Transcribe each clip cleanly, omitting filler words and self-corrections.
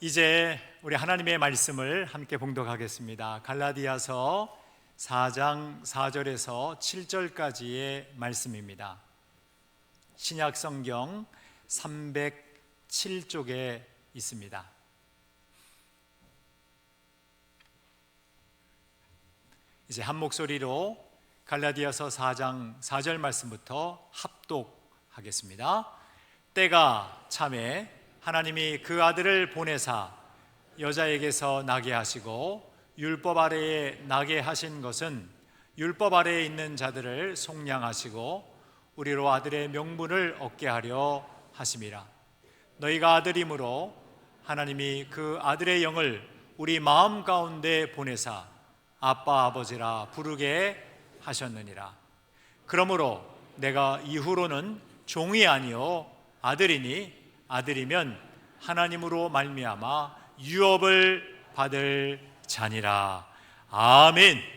이제 우리 하나님의 말씀을 함께 봉독하겠습니다. 갈라디아서 4장 4절에서 7절까지의 말씀입니다. 신약 성경 307쪽에 있습니다. 이제 한 목소리로 갈라디아서 4장 4절 말씀부터 합독하겠습니다. 때가 차매 하나님이 그 아들을 보내사 여자에게서 나게 하시고 율법 아래에 나게 하신 것은 율법 아래에 있는 자들을 속량하시고 우리로 아들의 명분을 얻게 하려 하심이라. 너희가 아들이므로 하나님이 그 아들의 영을 우리 마음 가운데 보내사 아빠 아버지라 부르게 하셨느니라. 그러므로 내가 이후로는 종이 아니요 아들이니 아들이면 하나님으로 말미암아 유업을 받을 자니라. 아멘.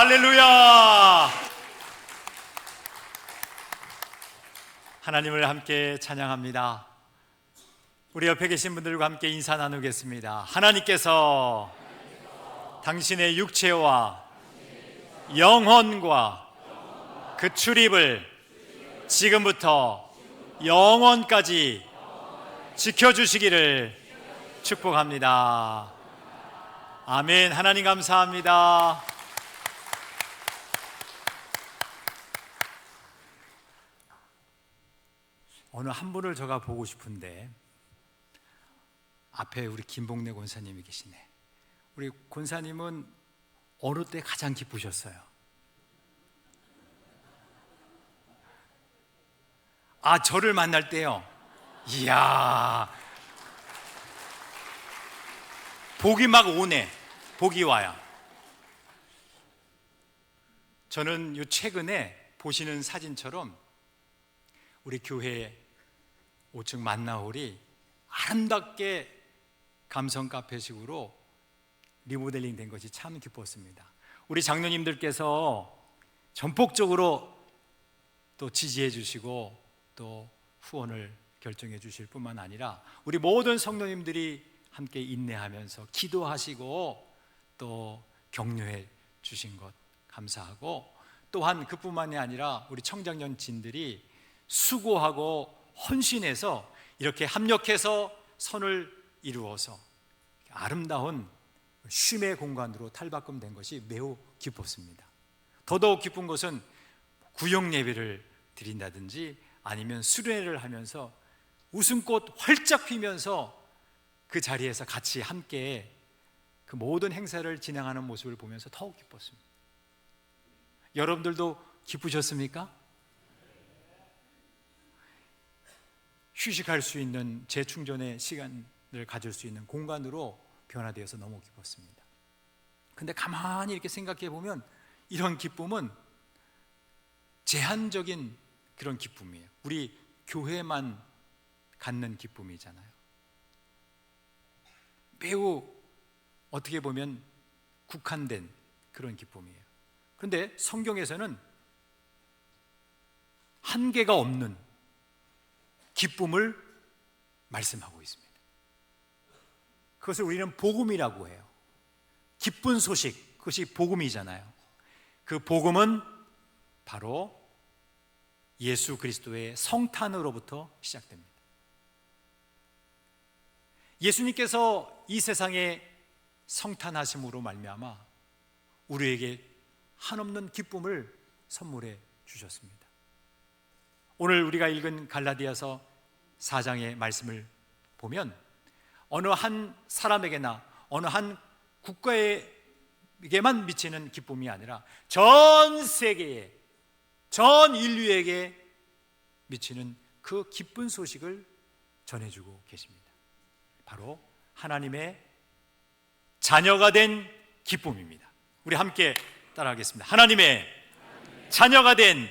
할렐루야! 하나님을 함께 찬양합니다. 우리 옆에 계신 분들과 함께 인사 나누겠습니다. 하나님께서 당신의 육체와 영혼과 그 출입을 지금부터 영원까지 지켜주시기를 축복합니다. 아멘. 하나님 감사합니다. 어느 한 분을 제가 보고 싶은데 앞에 우리 김복래 권사님이 계시네. 우리 권사님은 어느 때 가장 기쁘셨어요? 아, 저를 만날 때요? 이야, 복이 막 오네. 복이 와요. 저는 요 최근에 보시는 사진처럼 우리 교회 5층 만나홀이 아름답게 감성 카페식으로 리모델링 된 것이 참 기뻤습니다. 우리 장로님들께서 전폭적으로 또 지지해 주시고 또 후원을 결정해 주실 뿐만 아니라 우리 모든 성도님들이 함께 인내하면서 기도하시고 또 격려해 주신 것 감사하고, 또한 그뿐만이 아니라 우리 청장년진들이 수고하고 헌신해서 이렇게 합력해서 선을 이루어서 아름다운 쉼의 공간으로 탈바꿈된 것이 매우 기뻤습니다. 더더욱 기쁜 것은 구역 예배를 드린다든지 아니면 수련회를 하면서 웃음꽃 활짝 피면서 그 자리에서 같이 함께 그 모든 행사를 진행하는 모습을 보면서 더욱 기뻤습니다. 여러분들도 기쁘셨습니까? 휴식할 수 있는 재충전의 시간을 가질 수 있는 공간으로 변화되어서 너무 기뻤습니다. 근데 가만히 이렇게 생각해 보면 이런 기쁨은 제한적인 그런 기쁨이에요. 우리 교회만 갖는 기쁨이잖아요. 매우 어떻게 보면 국한된 그런 기쁨이에요. 그런데 성경에서는 한계가 없는 기쁨을 말씀하고 있습니다. 그것을 우리는 복음이라고 해요. 기쁜 소식, 그것이 복음이잖아요. 그 복음은 바로 예수 그리스도의 성탄으로부터 시작됩니다. 예수님께서 이 세상에 성탄하심으로 말미암아 우리에게 한없는 기쁨을 선물해 주셨습니다. 오늘 우리가 읽은 갈라디아서 4장의 말씀을 보면 어느 한 사람에게나 어느 한 국가에게만 미치는 기쁨이 아니라 전 세계에, 전 인류에게 미치는 그 기쁜 소식을 전해주고 계십니다. 바로 하나님의 자녀가 된 기쁨입니다. 우리 함께 따라하겠습니다. 하나님의 자녀가 된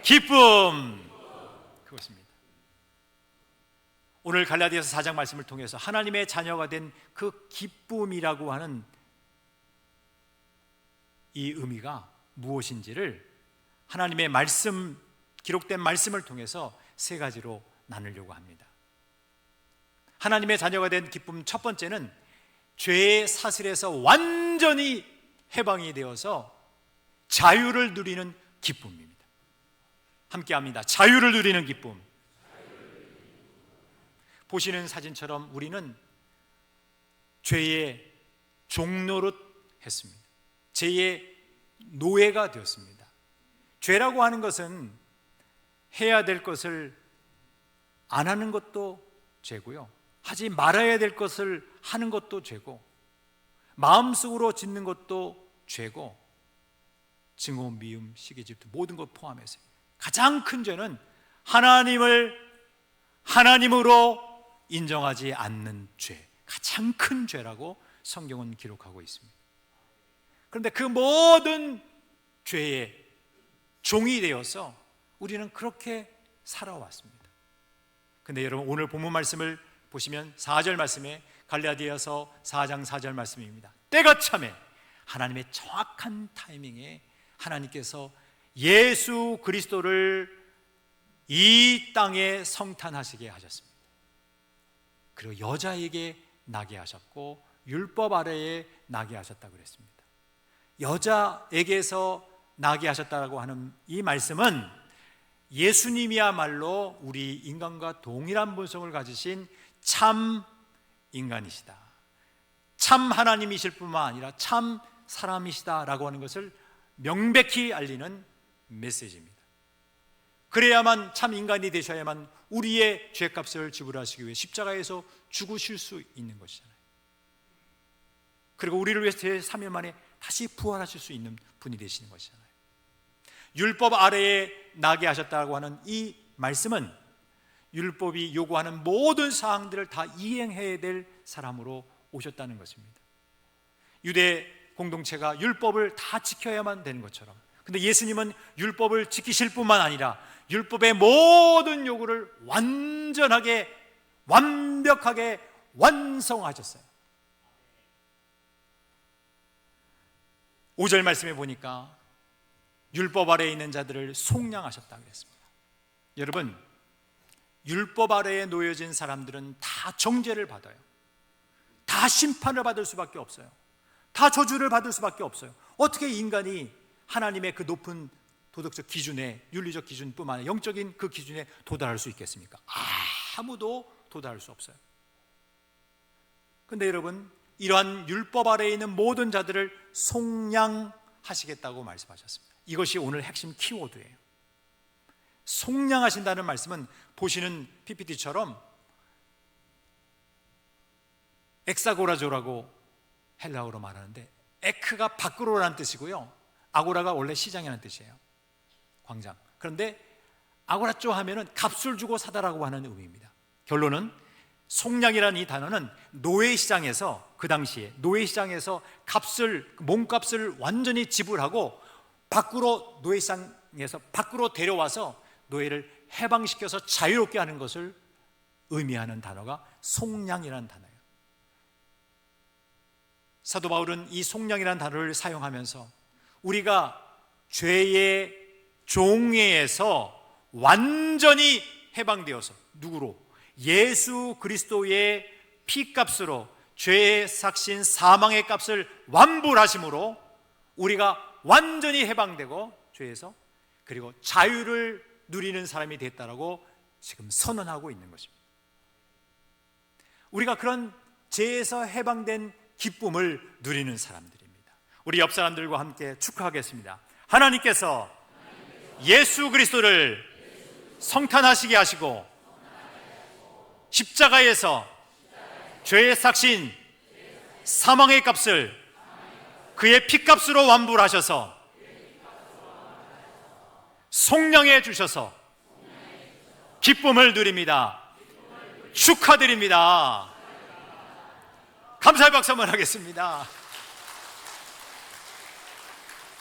기쁨, 그것입니다. 오늘 갈라디아서 4장 말씀을 통해서 하나님의 자녀가 된 그 기쁨이라고 하는 이 의미가 무엇인지를 하나님의 말씀, 기록된 말씀을 통해서 세 가지로 나누려고 합니다. 하나님의 자녀가 된 기쁨 첫 번째는 죄의 사슬에서 완전히 해방이 되어서 자유를 누리는 기쁨입니다. 함께 합니다. 자유를 누리는 기쁨. 보시는 사진처럼 우리는 죄의 종노릇 했습니다. 죄의 노예가 되었습니다. 죄라고 하는 것은 해야 될 것을 안 하는 것도 죄고요, 하지 말아야 될 것을 하는 것도 죄고, 마음속으로 짓는 것도 죄고, 증오, 미움, 시기, 질투 모든 것 포함해서 가장 큰 죄는 하나님을 하나님으로 인정하지 않는 죄, 가장 큰 죄라고 성경은 기록하고 있습니다. 그런데 그 모든 죄의 종이 되어서 우리는 그렇게 살아왔습니다. 그런데 여러분, 오늘 본문 말씀을 보시면 4절 말씀에, 갈라디아서 4장 4절 말씀입니다. 때가 참에 하나님의 정확한 타이밍에 하나님께서 예수 그리스도를 이 땅에 성탄하시게 하셨습니다. 그리고 여자에게 나게 하셨고 율법 아래에 나게 하셨다고 그랬습니다. 여자에게서 나게 하셨다고 하는 이 말씀은 예수님이야말로 우리 인간과 동일한 본성을 가지신 참 인간이시다, 참 하나님이실 뿐만 아니라 참 사람이시다라고 하는 것을 명백히 알리는 메시지입니다. 그래야만 참 인간이 되셔야만 우리의 죄값을 지불하시기 위해 십자가에서 죽으실 수 있는 것이잖아요. 그리고 우리를 위해서 제3일 만에 다시 부활하실 수 있는 분이 되시는 것이잖아요. 율법 아래에 나게 하셨다고 하는 이 말씀은 율법이 요구하는 모든 사항들을 다 이행해야 될 사람으로 오셨다는 것입니다. 유대 공동체가 율법을 다 지켜야만 되는 것처럼, 근데 예수님은 율법을 지키실 뿐만 아니라 율법의 모든 요구를 완전하게 완벽하게 완성하셨어요. 5절 말씀에 보니까 율법 아래에 있는 자들을 속량하셨다고 했습니다. 여러분, 율법 아래에 놓여진 사람들은 다 정죄를 받아요. 다 심판을 받을 수밖에 없어요. 다 저주를 받을 수밖에 없어요. 어떻게 인간이 하나님의 그 높은 도덕적 기준에, 윤리적 기준뿐만 아니라 영적인 그 기준에 도달할 수 있겠습니까? 아무도 도달할 수 없어요. 그런데 여러분, 이러한 율법 아래에 있는 모든 자들을 속량하시겠다고 말씀하셨습니다. 이것이 오늘 핵심 키워드예요. 속량하신다는 말씀은 보시는 PPT처럼 엑사고라조라고 헬라어로 말하는데, 에크가 밖으로라는 뜻이고요, 아고라가 원래 시장이라는 뜻이에요. 광장. 그런데 아고라쪼 하면은 값을 주고 사다라고 하는 의미입니다. 결론은 속량이라는 이 단어는 노예시장에서, 그 당시에 노예시장에서 몸값을 완전히 지불하고 밖으로, 노예시장에서 밖으로 데려와서 노예를 해방시켜서 자유롭게 하는 것을 의미하는 단어가 속량이라는 단어예요. 사도 바울은 이 속량이라는 단어를 사용하면서 우리가 죄의 종에서 완전히 해방되어서, 누구로? 예수 그리스도의 피값으로, 죄의 삭신 사망의 값을 완불하심으로 우리가 완전히 해방되고 죄에서, 그리고 자유를 누리는 사람이 됐다라고 지금 선언하고 있는 것입니다. 우리가 그런 죄에서 해방된 기쁨을 누리는 사람들입니다. 우리 옆 사람들과 함께 축하하겠습니다. 하나님께서 예수 그리스도를 성탄하시게 하시고 십자가에서 죄의 삭신 사망의 값을 그의 피값으로 완불하셔서 속량해 주셔서 기쁨을 누립니다. 축하드립니다. 감사의 박수 한번 하겠습니다.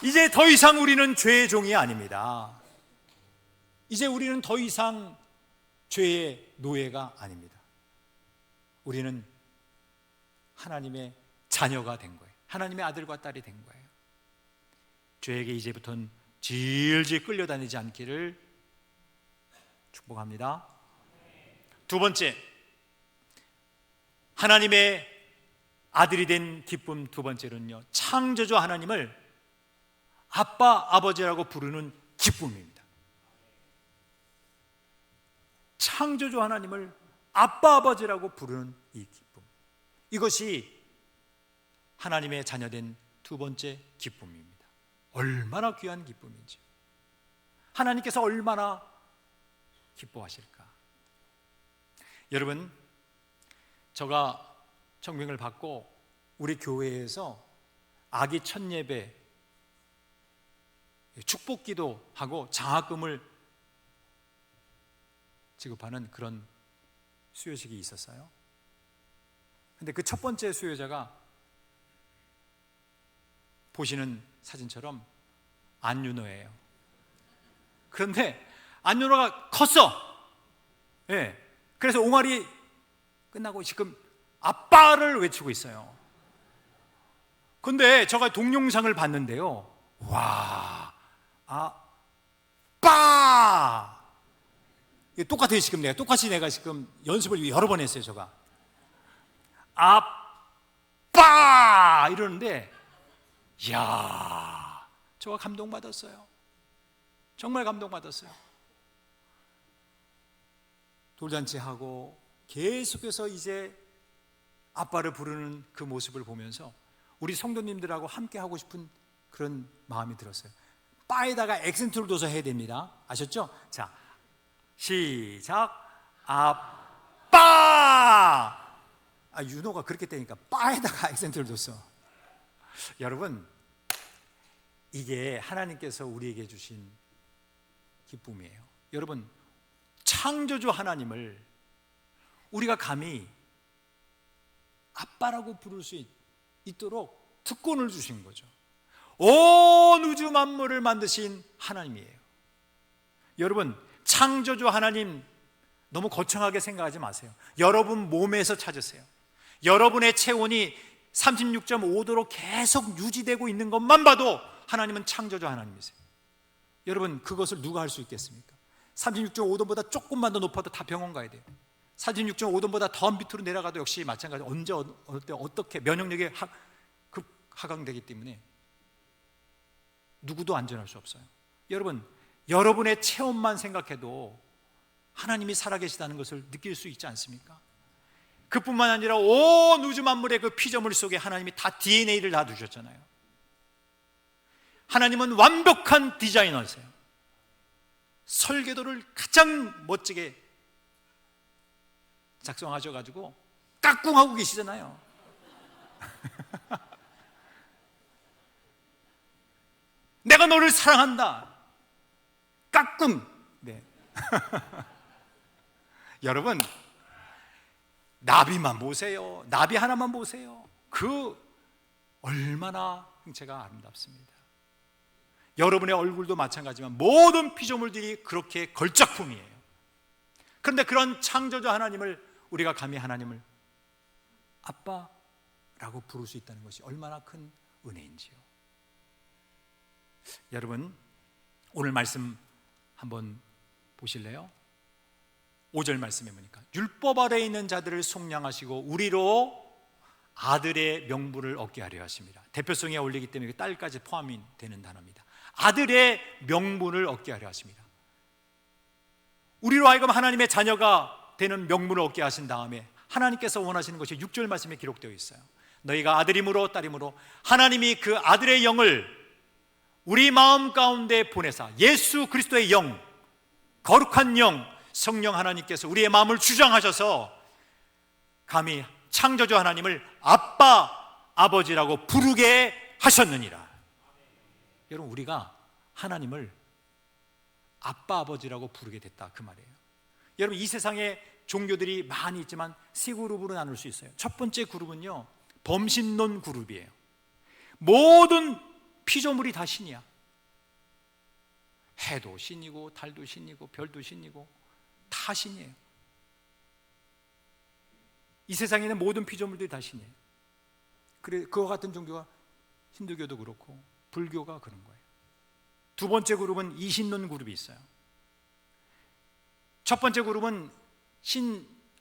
이제 더 이상 우리는 죄의 종이 아닙니다. 이제 우리는 더 이상 죄의 노예가 아닙니다. 우리는 하나님의 자녀가 된 거예요. 하나님의 아들과 딸이 된 거예요. 죄에게 이제부터는 질질 끌려다니지 않기를 축복합니다. 두 번째, 하나님의 아들이 된 기쁨 두 번째는요, 창조주 하나님을 아빠, 아버지라고 부르는 기쁨입니다. 창조주 하나님을 아빠, 아버지라고 부르는 이 기쁨, 이것이 하나님의 자녀된 두 번째 기쁨입니다. 얼마나 귀한 기쁨인지, 하나님께서 얼마나 기뻐하실까. 여러분, 제가 청빙을 받고 우리 교회에서 아기 첫 예배 축복기도 하고 장학금을 지급하는 그런 수요식이 있었어요. 근데 그 첫 번째 수요자가 보시는 사진처럼 안윤호예요. 그런데 안윤호가 컸어. 예. 그래서 옹알이 끝나고 지금 아빠를 외치고 있어요. 근데 제가 동영상을 봤는데요, 와, 아빠! 똑같아요. 지금 내가 지금 연습을 여러 번 했어요. 제가 아빠! 이러는데, 이야, 제가 감동받았어요. 정말 감동받았어요. 돌잔치하고 계속해서 이제 아빠를 부르는 그 모습을 보면서 우리 성도님들하고 함께 하고 싶은 그런 마음이 들었어요. 빠에다가 액센트를 둬서 해야 됩니다. 아셨죠? 자, 시작. 아빠. 윤호가 그렇게 되니까 빠에다가 액센트를 줬어. 여러분, 이게 하나님께서 우리에게 주신 기쁨이에요. 여러분, 창조주 하나님을 우리가 감히 아빠라고 부를 수 있도록 특권을 주신 거죠. 온 우주 만물을 만드신 하나님이에요. 여러분, 창조주 하나님 너무 거창하게 생각하지 마세요. 여러분 몸에서 찾으세요. 여러분의 체온이 36.5도로 계속 유지되고 있는 것만 봐도 하나님은 창조주 하나님이세요. 여러분, 그것을 누가 할 수 있겠습니까? 36.5도보다 조금만 더 높아도 다 병원 가야 돼요. 36.5도보다 더 밑으로 내려가도 역시 마찬가지. 언제 어떻게 면역력이 하강되기 때문에 누구도 안전할 수 없어요. 여러분, 여러분의 체온만 생각해도 하나님이 살아계시다는 것을 느낄 수 있지 않습니까? 그뿐만 아니라 온 우주 만물의 그 피조물 속에 하나님이 다 DNA를 다 두셨잖아요. 하나님은 완벽한 디자이너세요. 설계도를 가장 멋지게 작성하셔가지고 깍꿍하고 계시잖아요. 내가 너를 사랑한다. 깍꿍. 네. 여러분, 나비만 보세요. 나비 하나만 보세요. 그 얼마나 형체가 아름답습니다. 여러분의 얼굴도 마찬가지지만 모든 피조물들이 그렇게 걸작품이에요. 그런데 그런 창조주 하나님을 우리가 감히 하나님을 아빠라고 부를 수 있다는 것이 얼마나 큰 은혜인지요. 여러분, 오늘 말씀 한번 보실래요? 5절 말씀에 보니까 율법 아래에 있는 자들을 속량하시고 우리로 아들의 명분을 얻게 하려 하십니다. 대표성에 올리기 때문에 딸까지 포함이 되는 단어입니다. 아들의 명분을 얻게 하려 하십니다. 우리로 하여금 하나님의 자녀가 되는 명분을 얻게 하신 다음에 하나님께서 원하시는 것이 6절 말씀에 기록되어 있어요. 너희가 아들임으로 딸임으로 하나님이 그 아들의 영을 우리 마음 가운데 보내사 예수 그리스도의 영, 거룩한 영, 성령 하나님께서 우리의 마음을 주장하셔서 감히 창조주 하나님을 아빠, 아버지라고 부르게 하셨느니라. 여러분, 우리가 하나님을 아빠, 아버지라고 부르게 됐다, 그 말이에요. 여러분, 이 세상에 종교들이 많이 있지만 세 그룹으로 나눌 수 있어요. 첫 번째 그룹은요, 범신론 그룹이에요. 모든 피조물이 다 신이야. 해도 신이고 달도 신이고 별도 신이고 다 신이에요. 이 세상에 있는 모든 피조물들이 다 신이에요. 그래, 그와 같은 종교가 힌두교도 그렇고 불교가 그런 거예요. 두 번째 그룹은 이신론 그룹이 있어요. 첫 번째 그룹은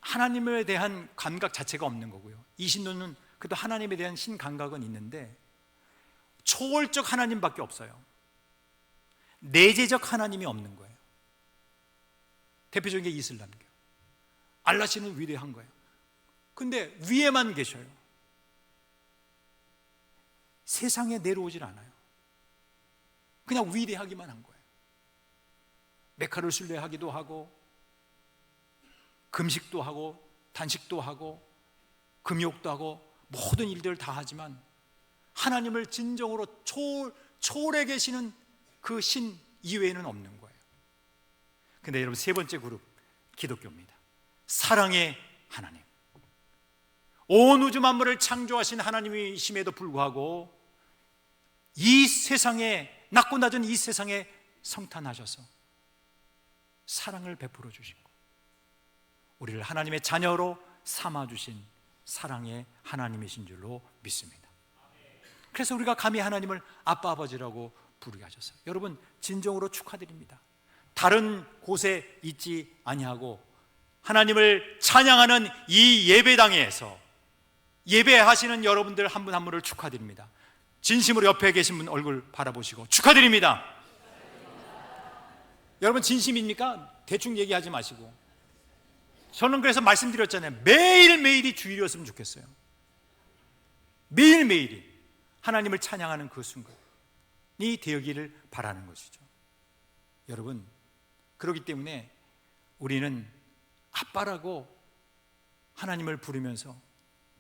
하나님에 대한 감각 자체가 없는 거고요. 이신론은 그래도 하나님에 대한 신감각은 있는데 초월적 하나님밖에 없어요. 내재적 하나님이 없는 거예요. 대표적인 게 이슬람교. 알라시는 위대한 거예요. 근데 위에만 계셔요. 세상에 내려오질 않아요. 그냥 위대하기만 한 거예요. 메카를 순례하기도 하고 금식도 하고 단식도 하고 금욕도 하고 모든 일들을 다 하지만 하나님을 진정으로 초월해 계시는 그 신 이외에는 없는 거예요. 근데 여러분, 세 번째 그룹, 기독교입니다. 사랑의 하나님. 온 우주 만물을 창조하신 하나님이심에도 불구하고 이 세상에, 낮고 낮은 이 세상에 성탄하셔서 사랑을 베풀어 주시고 우리를 하나님의 자녀로 삼아주신 사랑의 하나님이신 줄로 믿습니다. 그래서 우리가 감히 하나님을 아빠, 아버지라고 부르게 하셨어요. 여러분, 진정으로 축하드립니다. 다른 곳에 있지 아니하고 하나님을 찬양하는 이 예배당에서 예배하시는 여러분들 한 분 한 분을 축하드립니다. 진심으로 옆에 계신 분 얼굴 바라보시고 축하드립니다. 여러분, 진심입니까? 대충 얘기하지 마시고. 저는 그래서 말씀드렸잖아요. 매일매일이 주일이었으면 좋겠어요. 매일매일이 하나님을 찬양하는 그 순간이 되기를 바라는 것이죠. 여러분, 그렇기 때문에 우리는 아빠라고 하나님을 부르면서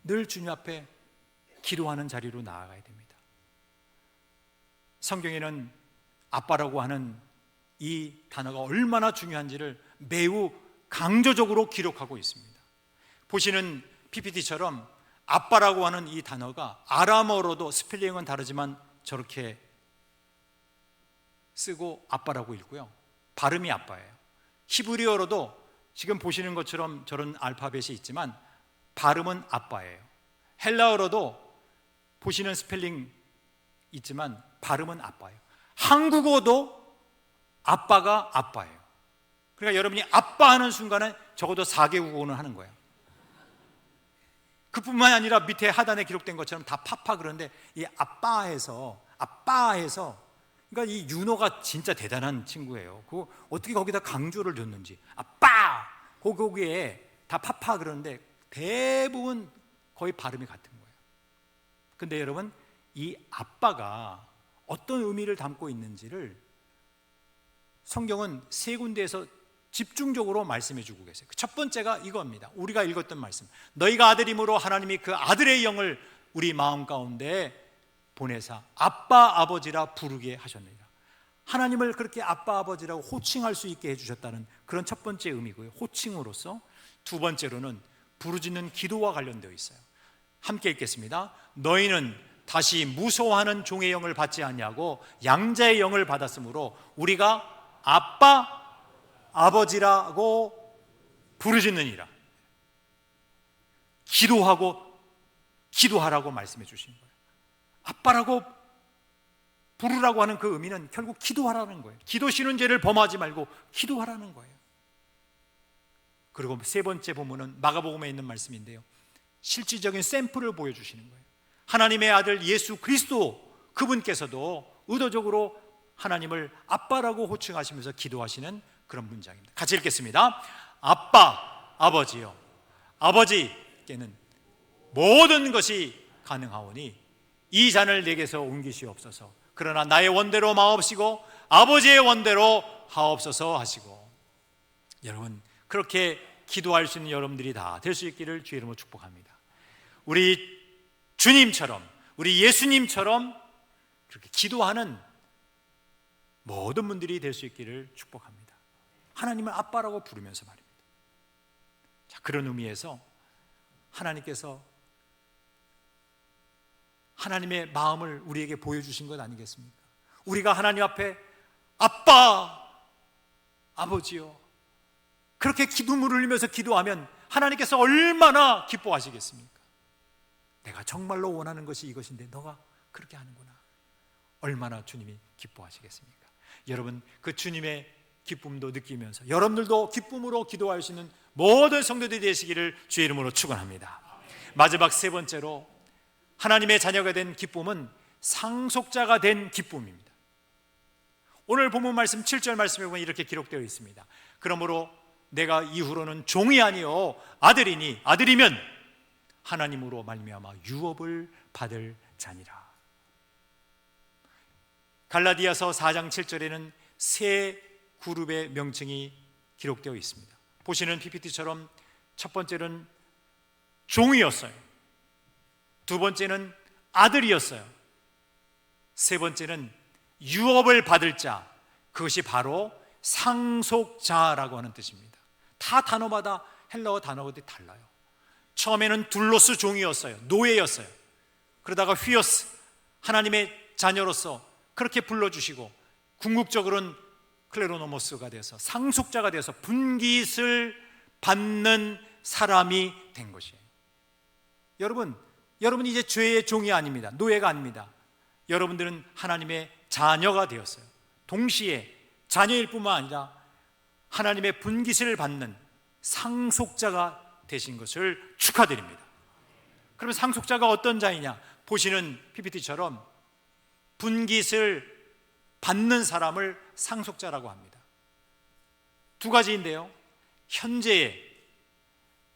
늘 주님 앞에 기도하는 자리로 나아가야 됩니다. 성경에는 아빠라고 하는 이 단어가 얼마나 중요한지를 매우 강조적으로 기록하고 있습니다. 보시는 PPT처럼 아빠라고 하는 이 단어가 아람어로도 스펠링은 다르지만 저렇게 쓰고 아빠라고 읽고요, 발음이 아빠예요. 히브리어로도 지금 보시는 것처럼 저런 알파벳이 있지만 발음은 아빠예요. 헬라어로도 보시는 스펠링 있지만 발음은 아빠예요. 한국어도 아빠가 아빠예요. 그러니까 여러분이 아빠 하는 순간에 적어도 4개 국어는 하는 거예요. 그뿐만 아니라 밑에 하단에 기록된 것처럼 다 파파 그런데 이 아빠에서 그러니까 이 윤호가 진짜 대단한 친구예요. 그 어떻게 거기다 강조를 줬는지 아빠 거기에 다 파파 그러는데 대부분 거의 발음이 같은 거예요. 근데 여러분 이 아빠가 어떤 의미를 담고 있는지를 성경은 세 군데에서 집중적으로 말씀해 주고 계세요. 첫 번째가 이겁니다. 우리가 읽었던 말씀, 너희가 아들임으로 하나님이 그 아들의 영을 우리 마음 가운데 보내사 아빠 아버지라 부르게 하셨느니라. 하나님을 그렇게 아빠 아버지라고 호칭할 수 있게 해주셨다는 그런 첫 번째 의미고요, 호칭으로서. 두 번째로는 부르짖는 기도와 관련되어 있어요. 함께 읽겠습니다. 너희는 다시 무소하는 종의 영을 받지 아니하고 양자의 영을 받았으므로 우리가 아빠 아버지라고 부르짖느니라. 기도하라고 말씀해 주신 거예요. 아빠라고 부르라고 하는 그 의미는 결국 기도하라는 거예요. 기도 쉬는 죄를 범하지 말고 기도하라는 거예요. 그리고 세 번째 본문은 마가복음에 있는 말씀인데요, 실질적인 샘플을 보여주시는 거예요. 하나님의 아들 예수 그리스도 그분께서도 의도적으로 하나님을 아빠라고 호칭하시면서 기도하시는 그런 문장입니다. 같이 읽겠습니다. 아빠 아버지요, 아버지께는 모든 것이 가능하오니 이 잔을 내게서 옮기시옵소서. 그러나 나의 원대로 마옵시고 아버지의 원대로 하옵소서 하시고. 여러분, 그렇게 기도할 수 있는 여러분들이 다 될 수 있기를 주의 이름으로 축복합니다. 우리 주님처럼, 우리 예수님처럼 그렇게 기도하는 모든 분들이 될 수 있기를 축복합니다. 하나님을 아빠라고 부르면서 말입니다. 자, 그런 의미에서 하나님께서 하나님의 마음을 우리에게 보여주신 것 아니겠습니까? 우리가 하나님 앞에 아빠, 아버지요, 그렇게 기도문을 흘리면서 기도하면 하나님께서 얼마나 기뻐하시겠습니까? 내가 정말로 원하는 것이 이것인데 너가 그렇게 하는구나. 얼마나 주님이 기뻐하시겠습니까? 여러분, 그 주님의 기쁨도 느끼면서 여러분들도 기쁨으로 기도할 수 있는 모든 성도들이 되시기를 주의 이름으로 축원합니다. 마지막 세 번째로 하나님의 자녀가 된 기쁨은 상속자가 된 기쁨입니다. 오늘 본문 말씀 7절 말씀에 보면 이렇게 기록되어 있습니다. 그러므로 내가 이후로는 종이 아니요 아들이면 하나님으로 말미암아 유업을 받을 자니라. 갈라디아서 4장 7절에는 세 그룹의 명칭이 기록되어 있습니다. 보시는 PPT처럼 첫 번째는 종이었어요. 두 번째는 아들이었어요. 세 번째는 유업을 받을 자, 그것이 바로 상속자라고 하는 뜻입니다. 다 단어마다 헬라어 단어들이 달라요. 처음에는 둘로스 종이었어요. 노예였어요. 그러다가 휘어스, 하나님의 자녀로서 그렇게 불러주시고 궁극적으로는 클레로노모스가 돼서 상속자가 돼서 분깃을 받는 사람이 된 것이에요. 여러분이 이제 죄의 종이 아닙니다. 노예가 아닙니다. 여러분들은 하나님의 자녀가 되었어요. 동시에 자녀일 뿐만 아니라 하나님의 분깃을 받는 상속자가 되신 것을 축하드립니다. 그러면 상속자가 어떤 자이냐? 보시는 PPT처럼 분깃을 받는 사람을 상속자라고 합니다. 두 가지인데요, 현재의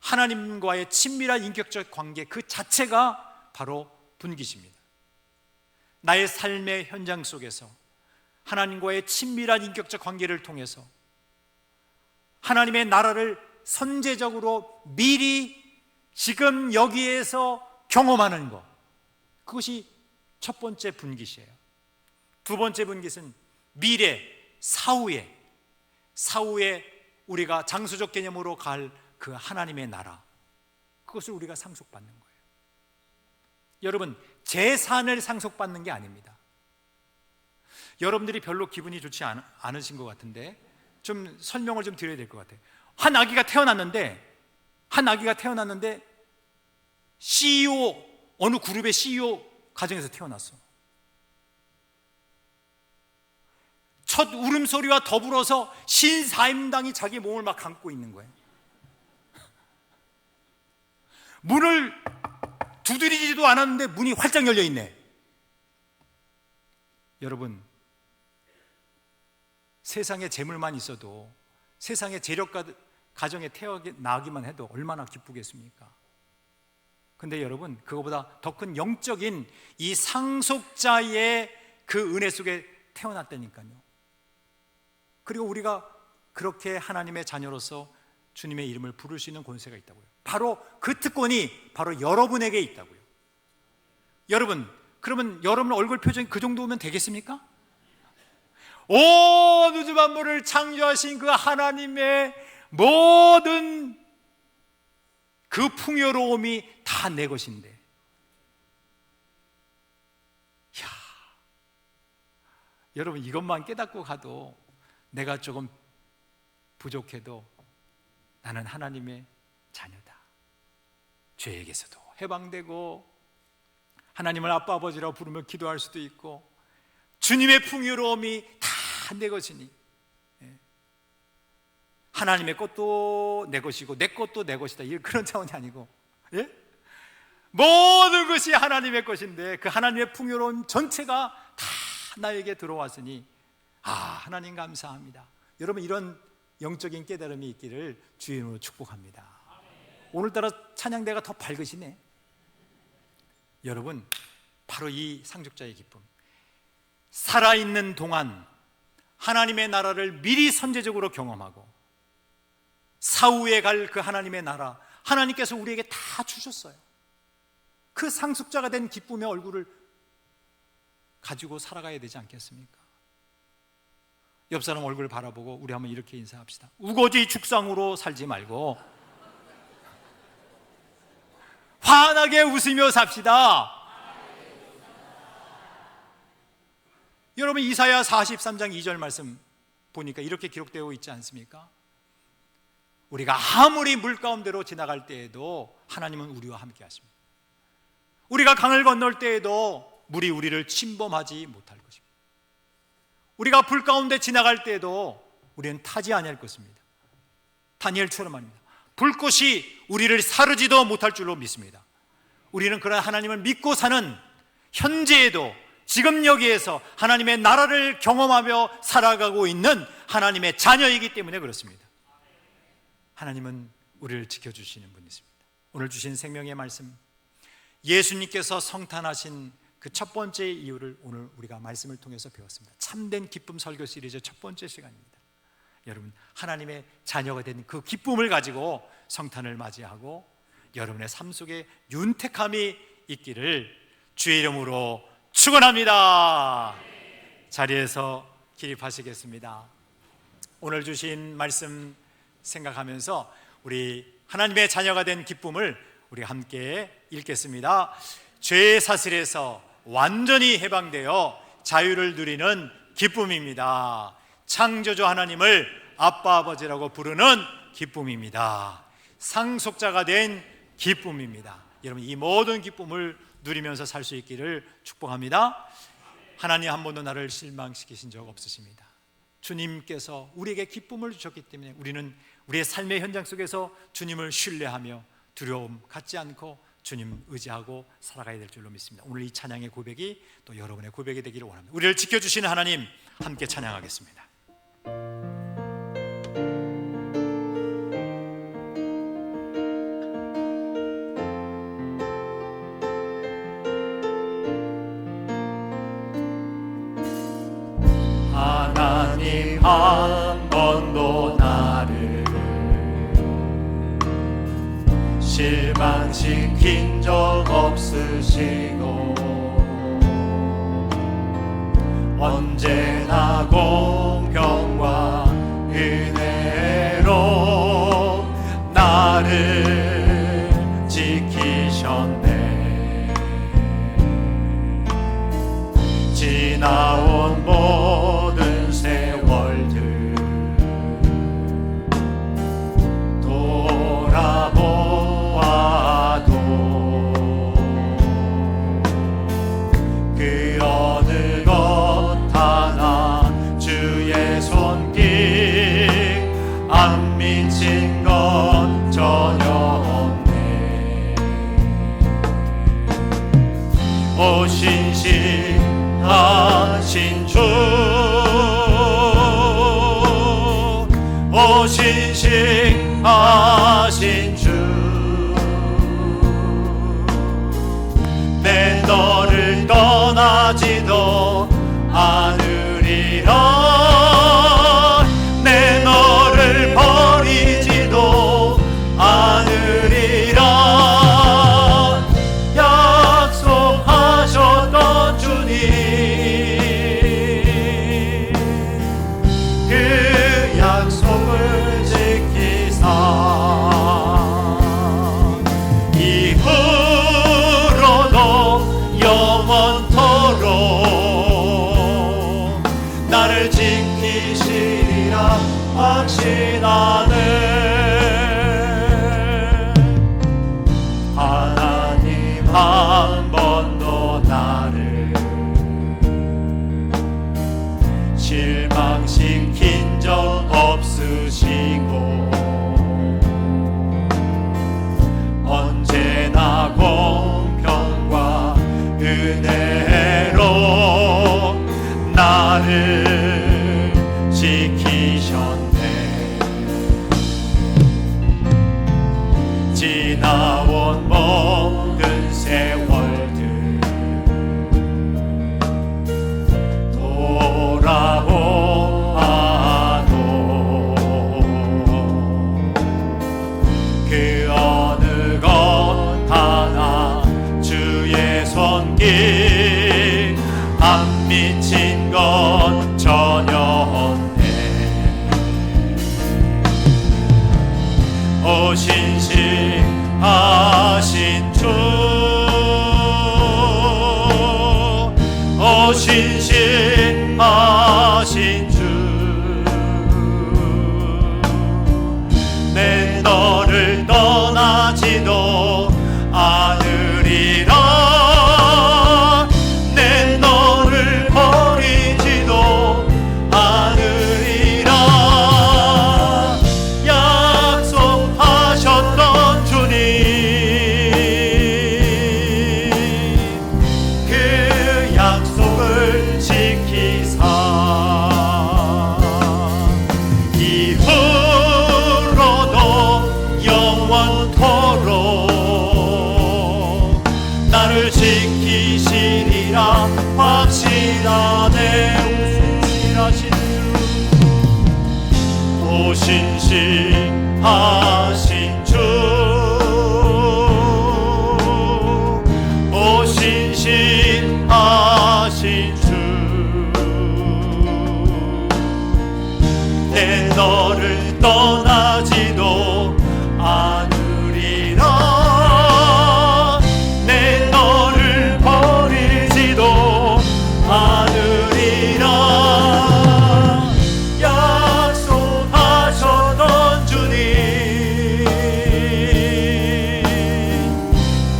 하나님과의 친밀한 인격적 관계 그 자체가 바로 분깃입니다. 나의 삶의 현장 속에서 하나님과의 친밀한 인격적 관계를 통해서 하나님의 나라를 선제적으로 미리 지금 여기에서 경험하는 것, 그것이 첫 번째 분깃이에요. 두 번째 분깃은 미래, 사후에 우리가 장소적 개념으로 갈 그 하나님의 나라, 그것을 우리가 상속받는 거예요. 여러분, 재산을 상속받는 게 아닙니다. 여러분들이 별로 기분이 좋지 않으신 것 같은데 좀 설명을 좀 드려야 될 것 같아요. 한 아기가 태어났는데 CEO, 어느 그룹의 CEO 가정에서 태어났어. 첫 울음소리와 더불어서 신사임당이 자기 몸을 막 감고 있는 거예요. 문을 두드리지도 않았는데 문이 활짝 열려 있네. 여러분, 세상에 재물만 있어도, 세상에 재력가 가정에 태어나기만 해도 얼마나 기쁘겠습니까? 근데 여러분, 그거보다 더 큰 영적인 이 상속자의 그 은혜 속에 태어났다니까요. 그리고 우리가 그렇게 하나님의 자녀로서 주님의 이름을 부를 수 있는 권세가 있다고요. 바로 그 특권이 바로 여러분에게 있다고요. 여러분, 그러면 여러분 얼굴 표정이 그 정도면 되겠습니까? 온 우주 만물을 창조하신 그 하나님의 모든 그 풍요로움이 다 내 것인데, 이야, 여러분, 이것만 깨닫고 가도 내가 조금 부족해도 나는 하나님의 자녀다, 죄에게서도 해방되고 하나님을 아빠 아버지라고 부르며 기도할 수도 있고 주님의 풍요로움이 다 내 것이니, 하나님의 것도 내 것이고 내 것도 내 것이다, 그런 차원이 아니고, 모든 것이 하나님의 것인데 그 하나님의 풍요로운 전체가 다 나에게 들어왔으니, 하나님 감사합니다. 여러분, 이런 영적인 깨달음이 있기를 주의 이름으로 축복합니다. 오늘따라 찬양대가 더 밝으시네. 여러분, 바로 이 상속자의 기쁨, 살아있는 동안 하나님의 나라를 미리 선제적으로 경험하고 사후에 갈 그 하나님의 나라, 하나님께서 우리에게 다 주셨어요. 그 상속자가 된 기쁨의 얼굴을 가지고 살아가야 되지 않겠습니까? 옆 사람 얼굴 바라보고 우리 한번 이렇게 인사합시다. 우거지 죽상으로 살지 말고 환하게 웃으며 삽시다. 여러분, 이사야 43장 2절 말씀 보니까 이렇게 기록되어 있지 않습니까? 우리가 아무리 물 가운데로 지나갈 때에도 하나님은 우리와 함께 하십니다. 우리가 강을 건널 때에도 물이 우리를 침범하지 못할 것입니다. 우리가 불 가운데 지나갈 때에도 우리는 타지 아니할 것입니다. 다니엘처럼 말입니다. 불꽃이 우리를 사르지도 못할 줄로 믿습니다. 우리는 그런 하나님을 믿고 사는, 현재에도 지금 여기에서 하나님의 나라를 경험하며 살아가고 있는 하나님의 자녀이기 때문에 그렇습니다. 하나님은 우리를 지켜주시는 분이십니다. 오늘 주신 생명의 말씀, 예수님께서 성탄하신 그 첫 번째 이유를 오늘 우리가 말씀을 통해서 배웠습니다. 참된 기쁨 설교 시리즈 첫 번째 시간입니다. 여러분, 하나님의 자녀가 된 그 기쁨을 가지고 성탄을 맞이하고 여러분의 삶 속에 윤택함이 있기를 주의 이름으로 축원합니다. 자리에서 기립하시겠습니다. 오늘 주신 말씀 생각하면서 우리 하나님의 자녀가 된 기쁨을 우리 함께 읽겠습니다. 죄의 사슬에서 완전히 해방되어 자유를 누리는 기쁨입니다. 창조주 하나님을 아빠 아버지라고 부르는 기쁨입니다. 상속자가 된 기쁨입니다. 여러분, 이 모든 기쁨을 누리면서 살 수 있기를 축복합니다. 하나님 한 번도 나를 실망시키신 적 없으십니다. 주님께서 우리에게 기쁨을 주셨기 때문에 우리는 우리의 삶의 현장 속에서 주님을 신뢰하며 두려움 갖지 않고 주님 의지하고 살아가야 될 줄로 믿습니다. 오늘 이 찬양의 고백이 또 여러분의 고백이 되기를 원합니다. 우리를 지켜주시는 하나님 함께 찬양하겠습니다. 하나님 한 번도 나를 실망시킨 적 없으시고 언제나 공평과 은혜로 나를 지키셨네. 지나온 모든 세월들 돌아보아도 그 어느 것 하나 주의 손길 안 미친 건 전혀 없네. 오 신실하신 주, 오 신실하신 주, 내 너를 떠나지도 않으리라. 내 너를 버리지도 않으리라. 약속하셨던 주님, 그 약속을 지키사 이후로도 영원토록 나를 지키시리라 확신하네. 하나님 한 번도 나를 실망시킨 적 없으시고 언제나 공평과 은혜로 나를 지키셨네. 지나온 모든 세월들 돌아보아도 그 어느 것 하나 주의 손길 안 미친 건 전혀 없네. 오 신실하신 주, 오 신실하신 주, 내 너를 떠나지도 않으리라. 내 너를 버리지도 않으리라. 약속하셨던 주님, 그 약속을 지키사 이후로도 영원토록 나를 지키시리라 확신하네. 오 신실하신 주, 오 신실하신 주, 내 너를 떠나지도 않으리라. 내 너를 버리지도 않으리라. 약속하셨던 주님,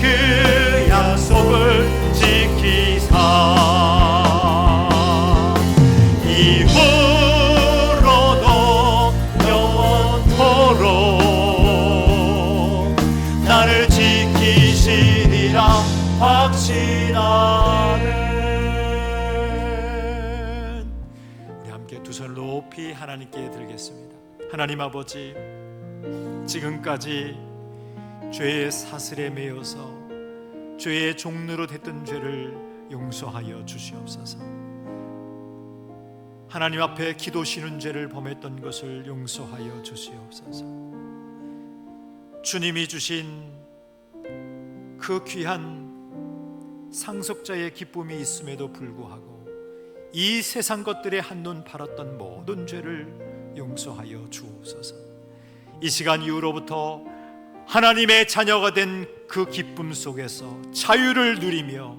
그 약속을 지키사 이후로도 영원토록 나를 지키시리라 확신하네. 우리 함께 두 손을 높이 하나님께 들겠습니다. 하나님 아버지, 지금까지 죄의 사슬에 매여서 죄의 종로로 됐던 죄를 용서하여 주시옵소서. 하나님 앞에 기도 쉬는 죄를 범했던 것을 용서하여 주시옵소서. 주님이 주신 그 귀한 상속자의 기쁨이 있음에도 불구하고 이 세상 것들에 한눈 팔았던 모든 죄를 용서하여 주옵소서. 이 시간 이후로부터 하나님의 자녀가 된 그 기쁨 속에서 자유를 누리며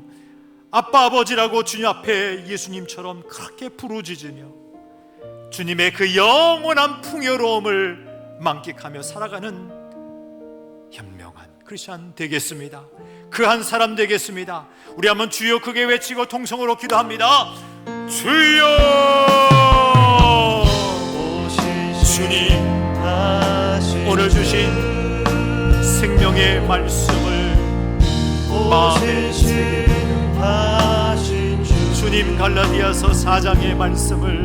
아빠 아버지라고 주님 앞에 예수님처럼 그렇게 부르짖으며 주님의 그 영원한 풍요로움을 만끽하며 살아가는 현명한 크리스찬 되겠습니다. 그 한 사람 되겠습니다. 우리 한번 주여 크게 외치고 통성으로 기도합니다. 주여, 주님, 오늘 주신 생명의 말씀을 마음에 새기며 주님 갈라디아서 4장의 말씀을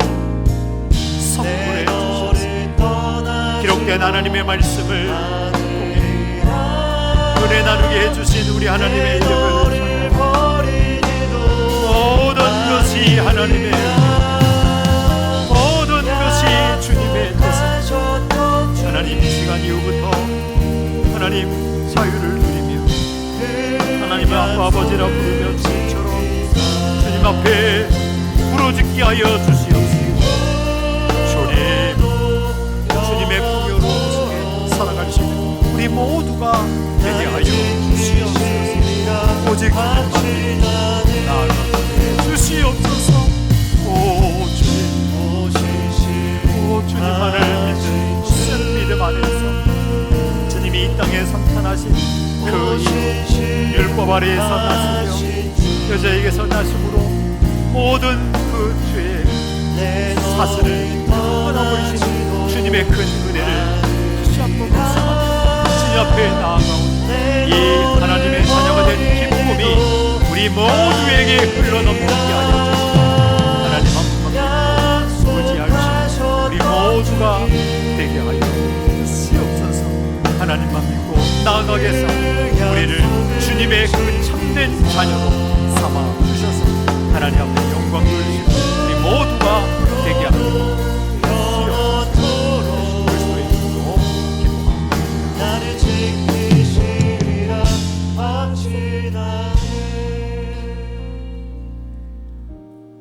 선물해 주셨습니다. 기록된 하나님의 말씀을 통해 은혜 나누게 해주신 우리 하나님의 이름을 모든 것이 하나님의 모든 것이 주님의 뜻입니다. 하나님 이 시간 이후부터 하나님 자유를 누리며 하나님의 아빠 아버지라 부르며 주님처럼 주님 앞에 부르짖게 하여 주시옵소서. 주님의 풍요로움 속에 살아갈 수 있는 우리 모두가 되게 하여 주시옵소서. 오직 주님만 나아가 주시옵소서. 오 주님만을 믿는 믿음 안에서 주님이 이 땅에 선탄하신 그 율법 아래에서 나시며 여자에게서 나심으로 모든 그 죄의 사슬을 끊어버리신 주님의 큰 은혜를 다시 한번 묵상하며 주님 앞에 나아가오니 이 하나님의 자녀가 된 기쁨이 우리 모두에게 흘러넘치게 하여 주시옵소서. 하나님 한 분만 의지할 수 우리 모두가 되게 하여 주시옵소서. 하나님만 믿고 나아가겠사 우리를 주님의 그 참된 자녀로 삼아 주셔서 하나님 앞에 영광 돌리시고 우리 모두가 되게 하여 주시옵소서. 그리스도의 이름으로 기도합니다. 나를 지키시리라 확신하네.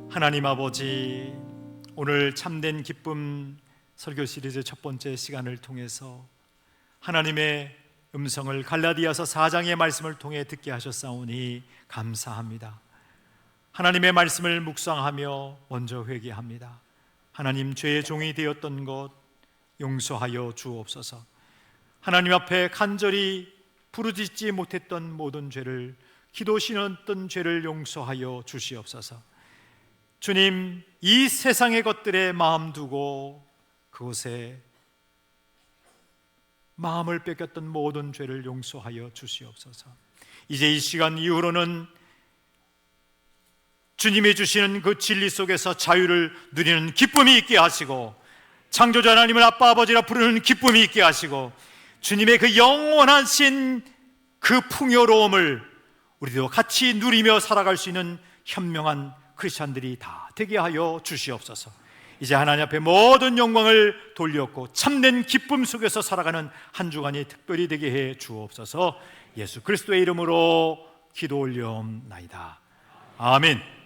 하나님 아버지, 오늘 참된 기쁨 설교 시리즈 첫 번째 시간을 통해서 하나님의 음성을 갈라디아서 4장의 말씀을 통해 듣게 하셨사오니 감사합니다. 하나님의 말씀을 묵상하며 먼저 회개합니다. 하나님, 죄의 종이 되었던 것 용서하여 주옵소서. 하나님 앞에 간절히 부르짖지 못했던 모든 죄를, 기도 신었던 죄를 용서하여 주시옵소서. 주님, 이 세상의 것들에 마음 두고 그곳에 마음을 뺏겼던 모든 죄를 용서하여 주시옵소서. 이제 이 시간 이후로는 주님이 주시는 그 진리 속에서 자유를 누리는 기쁨이 있게 하시고 창조자 하나님을 아빠 아버지라 부르는 기쁨이 있게 하시고 주님의 그 영원하신 그 풍요로움을 우리도 같이 누리며 살아갈 수 있는 현명한 크리스찬들이 다 되게 하여 주시옵소서. 이제 하나님 앞에 모든 영광을 돌렸고 참된 기쁨 속에서 살아가는 한 주간이 특별히 되게 해 주옵소서. 예수 그리스도의 이름으로 기도 올려옵나이다. 아멘.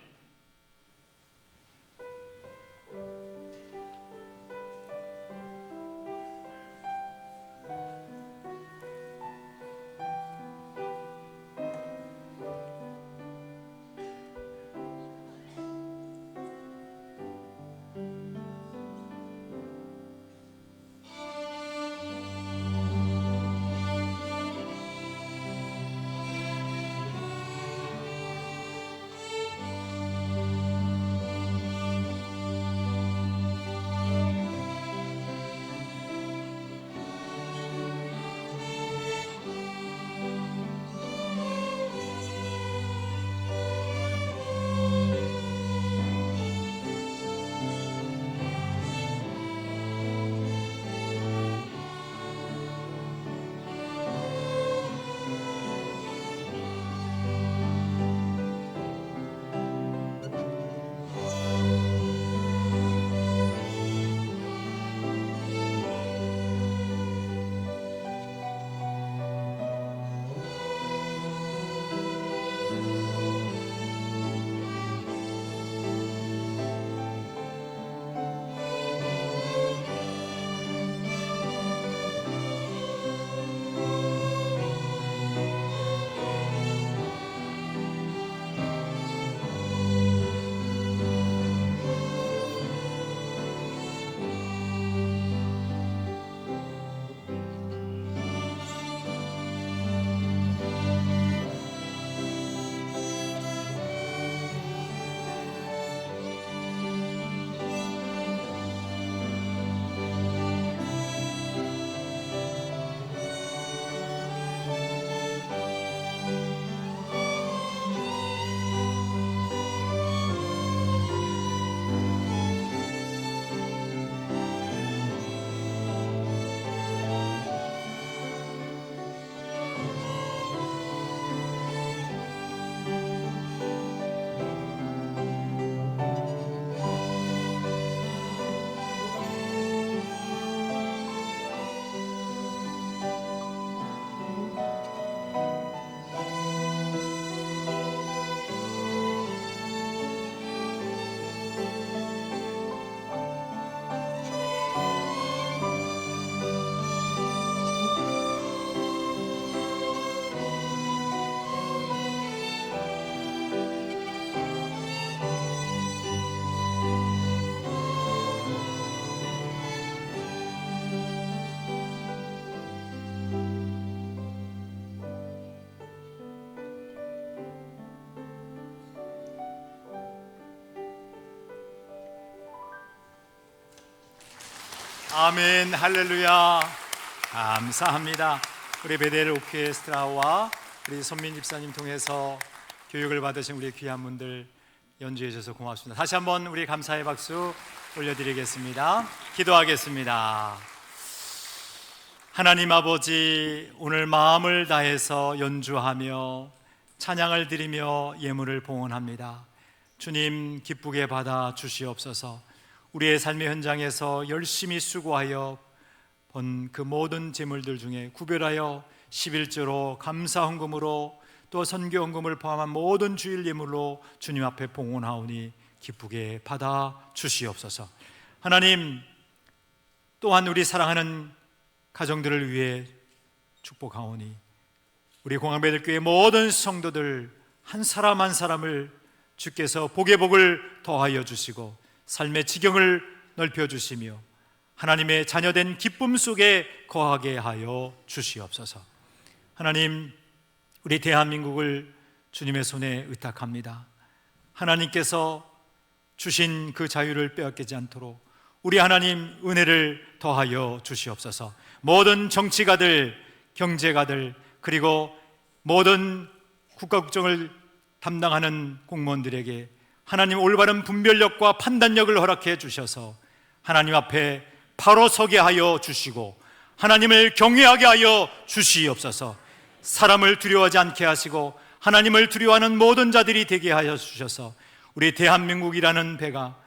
아멘. 할렐루야. 감사합니다. 우리 베델 오케스트라와 우리 손민 집사님 통해서 교육을 받으신 우리 귀한 분들 연주해 주셔서 고맙습니다. 다시 한번 우리 감사의 박수 올려드리겠습니다. 기도하겠습니다. 하나님 아버지, 오늘 마음을 다해서 연주하며 찬양을 드리며 예물을 봉헌합니다. 주님, 기쁘게 받아 주시옵소서. 우리의 삶의 현장에서 열심히 수고하여 번 그 모든 재물들 중에 구별하여 11조로 감사 헌금으로 또 선교 헌금을 포함한 모든 주일 예물로 주님 앞에 봉헌하오니 기쁘게 받아 주시옵소서. 하나님, 또한 우리 사랑하는 가정들을 위해 축복하오니 우리 공항배들교회 모든 성도들 한 사람 한 사람을 주께서 복의 복을 더하여 주시고 삶의 지경을 넓혀주시며 하나님의 자녀된 기쁨 속에 거하게 하여 주시옵소서. 하나님, 우리 대한민국을 주님의 손에 의탁합니다. 하나님께서 주신 그 자유를 빼앗기지 않도록 우리 하나님 은혜를 더하여 주시옵소서. 모든 정치가들, 경제가들, 그리고 모든 국가국정을 담당하는 공무원들에게 하나님 올바른 분별력과 판단력을 허락해 주셔서 하나님 앞에 바로 서게 하여 주시고 하나님을 경외하게 하여 주시옵소서. 사람을 두려워하지 않게 하시고 하나님을 두려워하는 모든 자들이 되게 하여 주셔서 우리 대한민국이라는 배가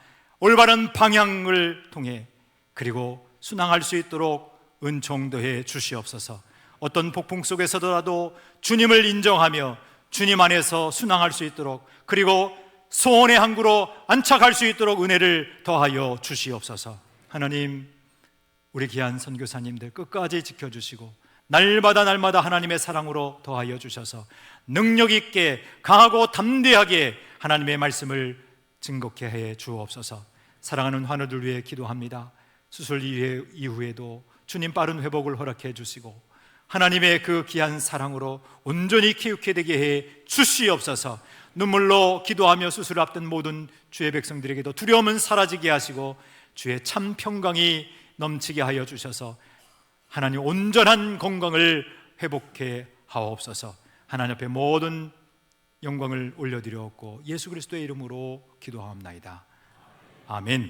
올바른 방향을 통해 그리고 순항할 수 있도록 은총 더해 주시옵소서. 어떤 폭풍 속에서라도 주님을 인정하며 주님 안에서 순항할 수 있도록 그리고 소원의 항구로 안착할 수 있도록 은혜를 더하여 주시옵소서. 하나님, 우리 귀한 선교사님들 끝까지 지켜주시고 날마다 하나님의 사랑으로 더하여 주셔서 능력 있게 강하고 담대하게 하나님의 말씀을 증거케 해 주옵소서. 사랑하는 환우들 위해 기도합니다. 수술 이후에도 주님 빠른 회복을 허락해 주시고 하나님의 그 귀한 사랑으로 온전히 키우게 되게 해 주시옵소서. 눈물로 기도하며 수술을 앞둔 모든 주의 백성들에게도 두려움은 사라지게 하시고 주의 참 평강이 넘치게 하여 주셔서 하나님 온전한 건강을 회복해 하옵소서. 하나님 앞에 모든 영광을 올려드렸고 예수 그리스도의 이름으로 기도하옵나이다. 아멘.